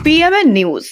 PMN news.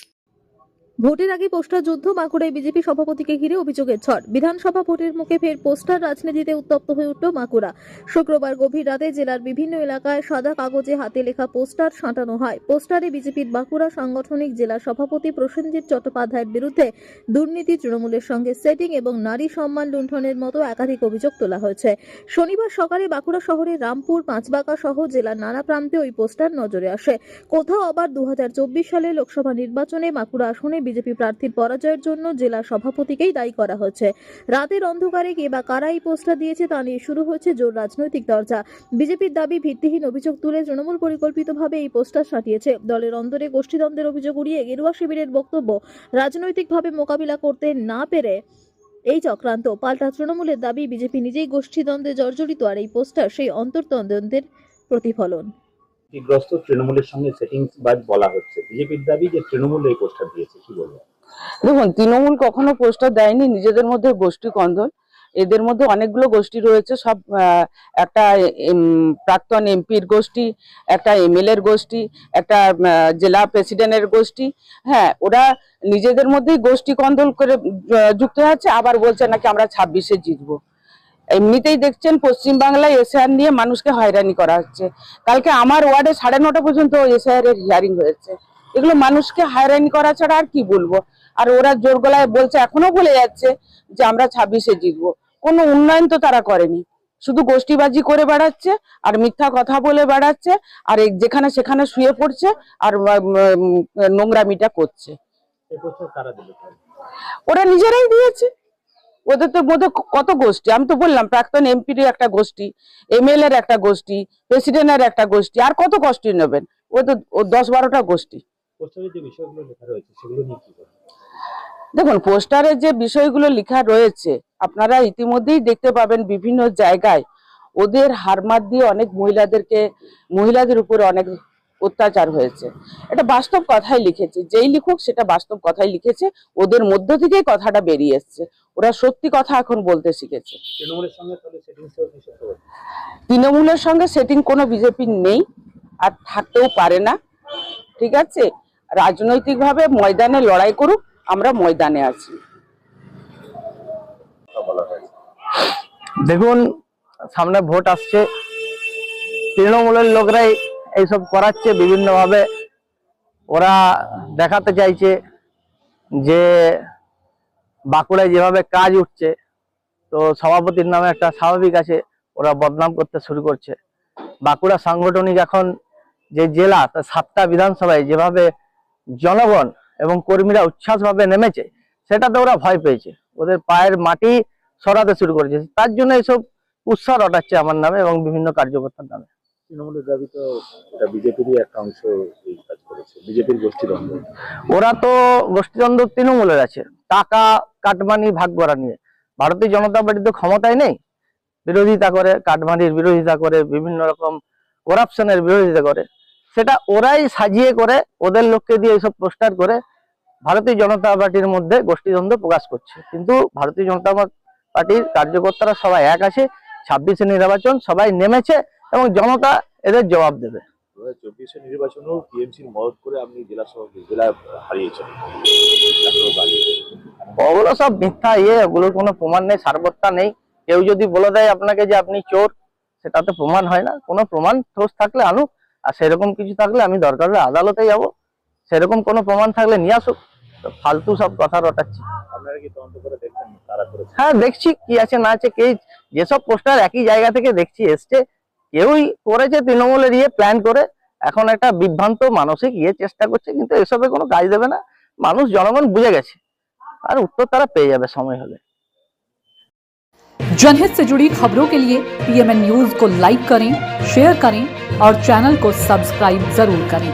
ভোটের আগে poster যুদ্ধ, বাঁকুড়ায় বিজেপি সভাপতিকে ঘিরে অভিযোগের ঝড়। বিধানসভা ভোটের মুখে ফের পোস্টার রাজনীতিতে উত্তপ্ত হয়ে উঠল বাঁকুড়া। শুক্রবার গভীর রাতে জেলার বিভিন্ন এলাকায় সাদা কাগজে হাতে লেখা পোস্টার সাঁটানো হয়। পোস্টারে বিজেপির বাঁকুড়া সাংগঠনিক জেলা সভাপতি প্রসেনজিৎ চট্টোপাধ্যায়ের বিরুদ্ধে দুর্নীতি, তৃণমূলের সঙ্গে সেটিং এবং নারী সম্মান লুণ্ঠনের মতো একাধিক অভিযোগ তোলা হয়েছে। শনিবার সকালে বাঁকুড়া শহরের রামপুর, পাঁচবাঁকা সহ জেলার নানা প্রান্তে ওই পোস্টার নজরে আসে। কোথাও আবার 2024 সালে লোকসভা নির্বাচনে বাঁকুড়া আসনে বিজেপি প্রার্থীর পরাজয়ের জন্য জেলা সভাপতিকেই দায়ী করা হয়েছে। রাতের অন্ধকারে কে বা কারা এই পোস্টার দিয়েছে তা নিয়ে শুরু হয়েছে জোর রাজনৈতিক চর্চা। বিজেপির দাবি, ভিত্তিহীন অভিযোগ তুলে তৃণমূল পরিকল্পিতভাবে এই পোস্টার সাটিয়েছে। দলের অন্দরে গোষ্ঠীদ্বন্দ্বের অভিযোগ উড়িয়ে গেরুয়া শিবিরের বক্তব্য, রাজনৈতিকভাবে মোকাবিলা করতে না পেরে এই চক্রান্ত। পাল্টা তৃণমূলের দাবি, বিজেপি নিজেই গোষ্ঠীদ্বন্দ্বে জর্জরিত আর এই পোস্টার সেই অন্তর্দ্বন্দ্বের প্রতিফলন। গ্রস্ত তৃণমূলের সঙ্গে সেটিংস বাজ বলা হচ্ছে। বিজেপির দাবি যে তৃণমূল এই পোস্টার দিয়েছে, কি বলবো? দেখুন, তৃণমূল কখনো পোস্টার দেয়নি। নিজেদের মধ্যে গোষ্ঠী কন্দল, এদের মধ্যে অনেকগুলো গোষ্ঠী রয়েছে। সব একটা প্রাক্তন এমপির গোষ্ঠী, একটা এমএলএর গোষ্ঠী, একটা জেলা প্রেসিডেন্টের গোষ্ঠী। হ্যাঁ, ওরা নিজেদের মধ্যেই গোষ্ঠী কন্দল করে যুক্ত আছে। আবার বলছে নাকি আমরা 26-এ জিতবো। এমনিতেই দেখছেন পশ্চিমবাংলায় এসআইআর নিয়ে মানুষকে হয়রানি করা হচ্ছে। কালকে আমার ওয়ার্ডে 9:30 পর্যন্ত এসআইআর এর হিয়ারিং হয়েছে। এগুলো মানুষকে হয়রানি করা ছাড়া আর কি বলবো। আর ওরা জোর গলায় বলছে, এখনো বলে যাচ্ছে যে আমরা 26-এ জিতবো। কোনো উন্নয়ন তো তারা করেনি, শুধু গোষ্ঠীবাজি করে বেড়াচ্ছে আর মিথ্যা কথা বলে বেড়াচ্ছে আর যেখানে সেখানে শুয়ে পড়ছে আর নোংরামিটা করছে। ওরা নিজেরাই দিয়েছে। ওদের তো মধ্যে কত গোষ্ঠী, আমি তো বললাম প্রাক্তন এমপির একটা গোষ্ঠী, এমএলএ এর একটা গোষ্ঠী, প্রেসিডেন্টের একটা গোষ্ঠী, আর কত গোষ্ঠী নেবেন? ও তো 10-12টা গোষ্ঠী। দেখুন, পোস্টারে যে বিষয়গুলো লেখা রয়েছে আপনারা ইতিমধ্যেই দেখতে পাবেন বিভিন্ন জায়গায় ওদের হারমাত দিয়ে অনেক মহিলাদের উপরে অনেক অত্যাচার হয়েছে। এটা বাস্তব কথাই লিখেছে, যেই লিখুক সেটা বাস্তব কথাই লিখেছে। ওদের মধ্য থেকেই কথাটা বেরিয়ে এসছে। ওরা সত্যি কথা এখন বলতে শিখেছে। তৃণমূলের সঙ্গে সেটিং কোনো বিজেপির নেই আর থাকতেও পারে না। ঠিক আছে, রাজনৈতিকভাবে ময়দানে লড়াই করুক, আমরা ময়দানে আছি। দেখুন, সামনে ভোট আসছে, তৃণমূলের লোকরাই এইসব করাচ্ছে বিভিন্নভাবে। ওরা দেখাতে চাইছে যে বাঁকুড়ায় যেভাবে কাজ উঠছে, তো সভাপতির নামে একটা স্বাভাবিক আছে, ওরা বদনাম করতে শুরু করছে। বাঁকুড়া সাংগঠনিক এখন যে জেলা, তার 7টা বিধানসভায় যেভাবে জনগণ এবং কর্মীরা উচ্ছ্বাসভাবে নেমেছে, সেটাতে ওরা ভয় পেয়েছে, ওদের পায়ের মাটি সরাতে শুরু করেছে। তার জন্য এইসব উৎসাহ রটাচ্ছে আমার নামে এবং বিভিন্ন কার্যকর্তার নামে। তৃণমূলের দাবি তো এটা বিজেপিরই একটা অংশ এই কাজ করেছে, বিজেপির গোষ্ঠীদ্বন্দ্ব। ওরা তো গোষ্ঠীদ্বন্দ্ব তৃণমূলের আছে, টাকা কাটমানি ভাগ করা নিয়ে। ভারতীয় জনতা পার্টি তো ক্ষমতায় নেই, বিরোধিতা করে, কাটমানির বিরোধিতা করে, বিভিন্ন রকম করাপশনের বিরোধিতা করে। সেটা ওরাই সাজিয়ে করে, ওদের লোককে দিয়ে এইসব পোস্টার করে ভারতীয় জনতা পার্টির মধ্যে গোষ্ঠীদ্বন্দ্ব প্রকাশ করছে। কিন্তু ভারতীয় জনতা পার্টির কার্যকর্তারা সবাই এক আছে। 26-এ নির্বাচন সবাই নেমেছে এবং জনতা এদের জবাব দেবে। 2024 নির্বাচনেও টিএমসির মদত করে আপনি জেলা হারিয়েছেন। ওগুলো সব মিথ্যা ওগুলোর কোনো প্রমাণ নেই, সারবত্তা নেই। কেউ যদি বলে দেয় আপনাকে যে আপনি চোর, সেটাতে প্রমাণ হয় না। কোনো প্রমাণ ঠোস থাকলে আনুক, আর সেরকম কিছু থাকলে আমি দরকার হলে আদালতে যাব। সেরকম কোনো প্রমাণ থাকলে নিয়ে আসুক। ফালতু সব কথা রটাচ্ছি। আপনারা কি তদন্ত করে দেখবেন কারা করেছে? হ্যাঁ, দেখছি কি আছে না আছে। যেসব পোস্টার একই জায়গা থেকে দেখছি এসছে, কেউই করেছে তৃণমূলের প্ল্যান করে। এখন একটা বিভ্রান্ত মানসিক চেষ্টা করছে, কিন্তু এসবে কোনো কাজ দেবে না। মানুষ, জনগণ বুঝে গেছে, আর উত্তর তারা পেয়ে যাবে সময় হলে। जनहित से जुड़ी खबरों के लिए PMN न्यूज को लाइक करें, शेयर करें और चैनल को सब्सक्राइब जरूर करें।